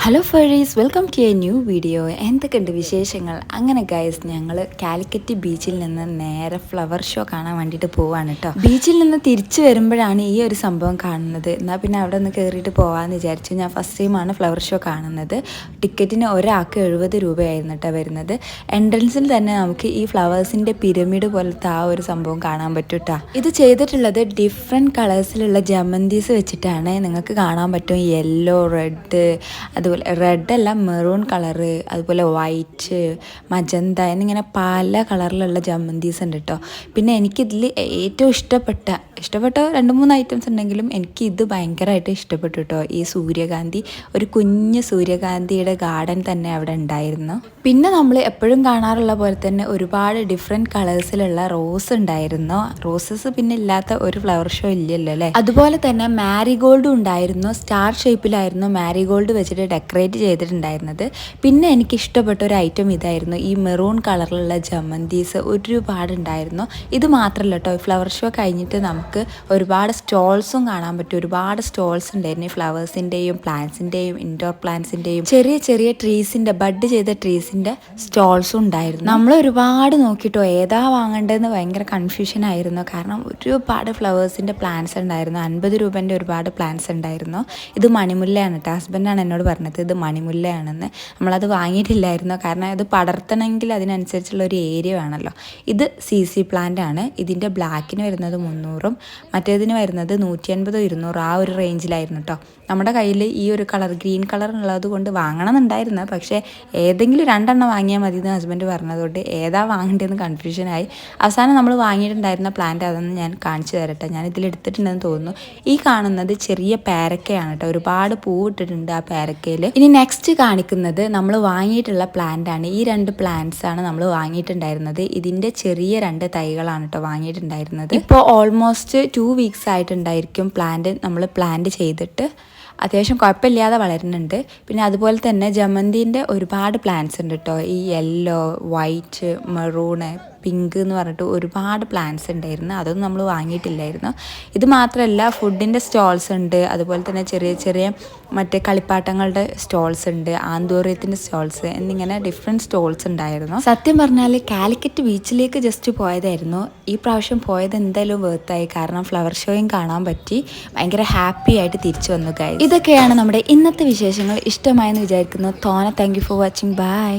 Hello ഫറീസ്, welcome to a new video. എന്തൊക്കെയുണ്ട് വിശേഷങ്ങൾ? അങ്ങനെ ഗൈസ്, ഞങ്ങൾ കാലിക്കറ്റ് ബീച്ചിൽ നിന്ന് നേരെ ഫ്ലവർ ഷോ കാണാൻ വേണ്ടിയിട്ട് പോവാണ് കേട്ടോ. ബീച്ചിൽ നിന്ന് തിരിച്ചു വരുമ്പോഴാണ് ഈ ഒരു സംഭവം കാണുന്നത്. എന്നാൽ പിന്നെ അവിടെ നിന്ന് കയറിയിട്ട് പോകാമെന്ന് വിചാരിച്ചു. ഞാൻ ഫസ്റ്റ് ടൈമാണ് ഫ്ലവർ ഷോ കാണുന്നത്. ടിക്കറ്റിന് ഒരാൾക്ക് 70 രൂപയായിരുന്നു കേട്ടോ വരുന്നത്. എൻട്രൻസിൽ തന്നെ നമുക്ക് ഈ ഫ്ലവേഴ്സിൻ്റെ പിരമിഡ് പോലത്തെ ആ ഒരു സംഭവം കാണാൻ പറ്റും കേട്ടോ. ഇത് ചെയ്തിട്ടുള്ളത് ഡിഫറെൻറ്റ് കളേഴ്സിലുള്ള ജമന്തീസ് വെച്ചിട്ടാണ്. നിങ്ങൾക്ക് കാണാൻ പറ്റും യെല്ലോ, റെഡ്, അതുപോലെ റെഡ് അല്ല മെറൂൺ കളറ്, അതുപോലെ വൈറ്റ്, മജന്ത എന്നിങ്ങനെ പല കളറിലുള്ള ജമന്തീസ് ഉണ്ട് കേട്ടോ. പിന്നെ എനിക്കിതിൽ ഏറ്റവും ഇഷ്ടപ്പെട്ട 2-3 ഐറ്റംസ് ഉണ്ടെങ്കിലും എനിക്ക് ഇത് ഭയങ്കരമായിട്ട് ഇഷ്ടപ്പെട്ടു കേട്ടോ. ഈ സൂര്യകാന്തി, ഒരു കുഞ്ഞ് സൂര്യകാന്തിയുടെ ഗാർഡൻ തന്നെ അവിടെ ഉണ്ടായിരുന്നു. പിന്നെ നമ്മൾ എപ്പോഴും കാണാറുള്ള പോലെ തന്നെ ഒരുപാട് ഡിഫറെൻറ്റ് കളേഴ്സിലുള്ള റോസ് ഉണ്ടായിരുന്നു. റോസസ് പിന്നെ ഇല്ലാത്ത ഒരു ഫ്ലവർ ഷോ ഇല്ലല്ലോ അല്ലേ. അതുപോലെ തന്നെ മാരിഗോൾഡും ഉണ്ടായിരുന്നു. സ്റ്റാർ ഷേപ്പിലായിരുന്നു മാരിഗോൾഡ് വെച്ചിട്ട് ഡെക്കറേറ്റ് ചെയ്തിട്ടുണ്ടായിരുന്നത്. പിന്നെ എനിക്ക് ഇഷ്ടപ്പെട്ട ഒരു ഐറ്റം ഇതായിരുന്നു, ഈ മെറൂൺ കളറിലുള്ള ജമന്തീസ് ഒരുപാടുണ്ടായിരുന്നു. ഇത് മാത്രമല്ല കേട്ടോ, ഫ്ലവർ ഷോ കഴിഞ്ഞിട്ട് നമുക്ക് ഒരുപാട് സ്റ്റോൾസും കാണാൻ പറ്റും. ഒരുപാട് സ്റ്റോൾസ് ഉണ്ടായിരുന്നു, ഫ്ലവേഴ്സിൻ്റെയും പ്ലാന്റ്സിൻ്റെയും ഇൻഡോർ പ്ലാന്റ്സിൻ്റെയും ചെറിയ ചെറിയ ട്രീസിൻ്റെ ബഡ് ചെയ്ത ട്രീസിൻ്റെ സ്റ്റോൾസും ഉണ്ടായിരുന്നു. നമ്മൾ ഒരുപാട് നോക്കിയിട്ടോ ഏതാ വാങ്ങേണ്ടതെന്ന് ഭയങ്കര കൺഫ്യൂഷൻ ആയിരുന്നു. കാരണം ഒരുപാട് ഫ്ലവേഴ്സിൻ്റെ പ്ലാന്റ്സ് ഉണ്ടായിരുന്നു. 50 രൂപേൻ്റെ ഒരുപാട് പ്ലാന്റ്സ് ഉണ്ടായിരുന്നു. ഇത് മണിമുല്ലയാണ് കേട്ടോ. ഹസ്ബൻഡാണ് എന്നോട് പറഞ്ഞത് ഇത് മണിമുല്ലയാണെന്ന്. നമ്മളത് വാങ്ങിയിട്ടില്ലായിരുന്നു, കാരണം അത് പടർത്തണമെങ്കിൽ അതിനനുസരിച്ചുള്ള ഒരു ഏരിയ വേണമല്ലോ. ഇത് CC പ്ലാന്റ് ആണ്. ഇതിൻ്റെ ബ്ലാക്കിന് വരുന്നത് 300, മറ്റേതിന് വരുന്നത് 150, 200 ആ ഒരു റേഞ്ചിലായിരുന്നു കേട്ടോ. നമ്മുടെ കയ്യിൽ ഈ ഒരു കളർ ഗ്രീൻ കളർ ഉള്ളത് കൊണ്ട് വാങ്ങണമെന്നുണ്ടായിരുന്നു. പക്ഷേ ഏതെങ്കിലും 2 എണ്ണം വാങ്ങിയാൽ മതി എന്ന് ഹസ്ബൻഡ് പറഞ്ഞതുകൊണ്ട് ഏതാ വാങ്ങേണ്ടതെന്ന് കൺഫ്യൂഷനായി. അവസാനം നമ്മൾ വാങ്ങിയിട്ടുണ്ടായിരുന്ന പ്ലാന്റ് അതൊന്ന് ഞാൻ കാണിച്ചു തരട്ടെ. ഞാൻ ഇതിൽ എടുത്തിട്ടുണ്ടെന്ന് തോന്നുന്നു. ഈ കാണുന്നത് ചെറിയ പേരക്കയാണ് കേട്ടോ. ഒരുപാട് പൂവിട്ടിട്ടുണ്ട് ആ പേരക്കയിൽ. ഇനി നെക്സ്റ്റ് കാണിക്കുന്നത് നമ്മൾ വാങ്ങിയിട്ടുള്ള പ്ലാന്റ് ആണ്. ഈ 2 പ്ലാന്റ്സ് ആണ് നമ്മൾ വാങ്ങിയിട്ടുണ്ടായിരുന്നത്. ഇതിൻ്റെ ചെറിയ 2 തൈകളാണ് കേട്ടോ വാങ്ങിയിട്ടുണ്ടായിരുന്നത്. ഇപ്പോൾ ഓൾമോസ്റ്റ് 2 വീക്സ് ആയിട്ടുണ്ടായിരിക്കും നമ്മൾ പ്ലാന്റ് ചെയ്തിട്ട്. അത്യാവശ്യം കുഴപ്പമില്ലാതെ വളരുന്നുണ്ട്. പിന്നെ അതുപോലെ തന്നെ ജമന്തിൻ്റെ ഒരുപാട് പ്ലാന്റ്സ് ഉണ്ട് കേട്ടോ. ഈ യെല്ലോ, വൈറ്റ്, മെറൂണ്, പിങ്ക് എന്ന് പറഞ്ഞിട്ട് ഒരുപാട് പ്ലാന്റ്സ് ഉണ്ടായിരുന്നു. അതൊന്നും നമ്മൾ വാങ്ങിയിട്ടില്ലായിരുന്നു. ഇത് മാത്രമല്ല, ഫുഡിൻ്റെ സ്റ്റോൾസ് ഉണ്ട്. അതുപോലെ തന്നെ ചെറിയ ചെറിയ മറ്റേ കളിപ്പാട്ടങ്ങളുടെ സ്റ്റോൾസ് ഉണ്ട്, ആന്തോറിയത്തിൻ്റെ സ്റ്റോൾസ് എന്നിങ്ങനെ ഡിഫറെൻറ്റ് സ്റ്റോൾസ് ഉണ്ടായിരുന്നു. സത്യം പറഞ്ഞാൽ കാലിക്കറ്റ് ബീച്ചിലേക്ക് ജസ്റ്റ് പോയതായിരുന്നു. ഈ പ്രാവശ്യം പോയത് എന്തായാലും വേർത്തായി, കാരണം ഫ്ലവർ ഷോയും കാണാൻ പറ്റി. ഭയങ്കര ഹാപ്പി ആയിട്ട് തിരിച്ചു വന്നു ഗൈസ്. ഇതൊക്കെയാണ് നമ്മുടെ ഇന്നത്തെ വിശേഷങ്ങൾ. ഇഷ്ടമായെന്ന് വിചാരിക്കുന്നു. Thank you for watching. By.